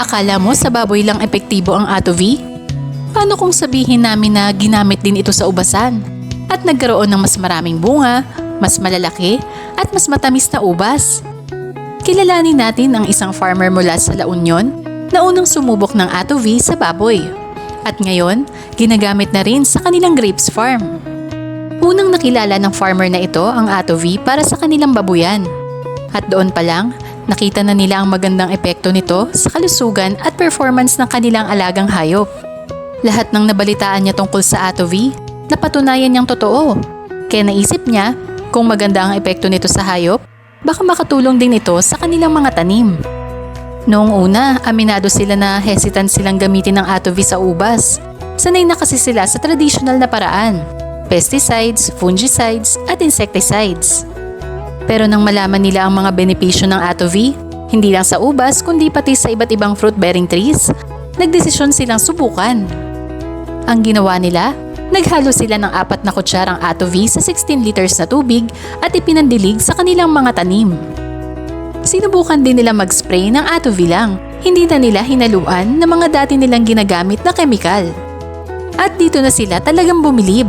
Akala mo sa baboy lang epektibo ang Attovy? Paano kung sabihin namin na ginamit din ito sa ubasan at nagkaroon ng mas maraming bunga, mas malalaki at mas matamis na ubas? Kilalanin natin ang isang farmer mula sa La Union na unang sumubok ng Attovy sa baboy at ngayon ginagamit na rin sa kanilang grapes farm. Unang nakilala ng farmer na ito ang Attovy para sa kanilang babuyan at doon pa lang nakita na nila ang magandang epekto nito sa kalusugan at performance ng kanilang alagang hayop. Lahat ng nabalitaan niya tungkol sa Attovy, napatunayan niyang totoo. Kaya naisip niya, kung maganda ang epekto nito sa hayop, baka makatulong din ito sa kanilang mga tanim. Noong una, aminado sila na hesitant silang gamitin ng Attovy sa ubas. Sanay na kasi sila sa traditional na paraan, pesticides, fungicides at insecticides. Pero nang malaman nila ang mga benepisyo ng Attovy, hindi lang sa ubas kundi pati sa iba't ibang fruit-bearing trees, nagdesisyon silang subukan. Ang ginawa nila, naghalo sila ng 4 na kutsarang Attovy sa 16 liters na tubig at ipinandilig sa kanilang mga tanim. Sinubukan din nila mag-spray ng Attovy lang, hindi na nila hinaluan ng mga dati nilang ginagamit na kemikal. At dito na sila talagang bumilib.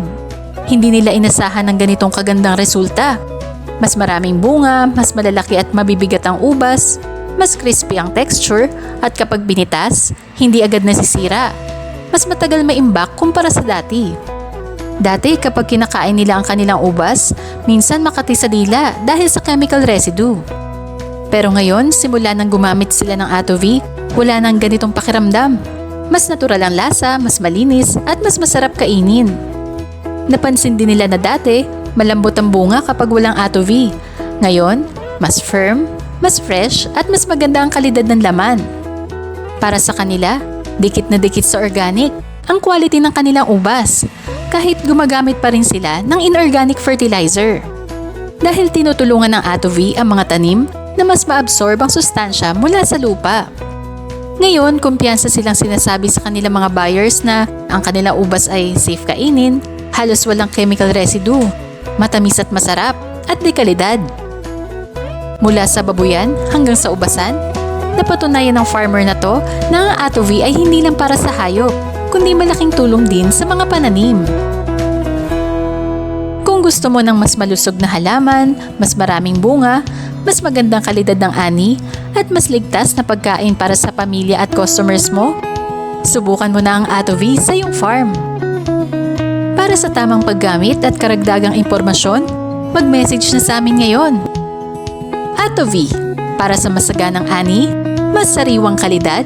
Hindi nila inasahan ng ganitong kagandang resulta. Mas maraming bunga, mas malalaki at mabibigat ang ubas, mas crispy ang texture at kapag binitas, hindi agad nasisira. Mas matagal maimbak kumpara sa dati. Dati kapag kinakain nila ang kanilang ubas, minsan makati sa dila dahil sa chemical residue. Pero ngayon, simula nang gumamit sila ng Attovy, wala nang ganitong pakiramdam. Mas natural ang lasa, mas malinis at mas masarap kainin. Napansin din nila na dati, malambot ang bunga kapag walang Attovy. Ngayon, mas firm, mas fresh at mas maganda ang kalidad ng laman. Para sa kanila, dikit na dikit sa organic ang quality ng kanilang ubas kahit gumagamit pa rin sila ng inorganic fertilizer. Dahil tinutulungan ng Attovy ang mga tanim na mas maabsorb ang sustansya mula sa lupa. Ngayon, kumpiyansa silang sinasabi sa kanilang mga buyers na ang kanilang ubas ay safe kainin, halos walang chemical residue, matamis at masarap, at dekalidad. Mula sa babuyan hanggang sa ubasan, napatunayan ng farmer na to na ang Attovy ay hindi lang para sa hayop, kundi malaking tulong din sa mga pananim. Kung gusto mo ng mas malusog na halaman, mas maraming bunga, mas magandang kalidad ng ani, at mas ligtas na pagkain para sa pamilya at customers mo, subukan mo na ang Attovy sa iyong farm. Para sa tamang paggamit at karagdagang impormasyon, mag-message na sa amin ngayon. Attovy, para sa masaganang ani, mas sariwang kalidad,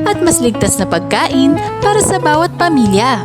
at mas ligtas na pagkain para sa bawat pamilya.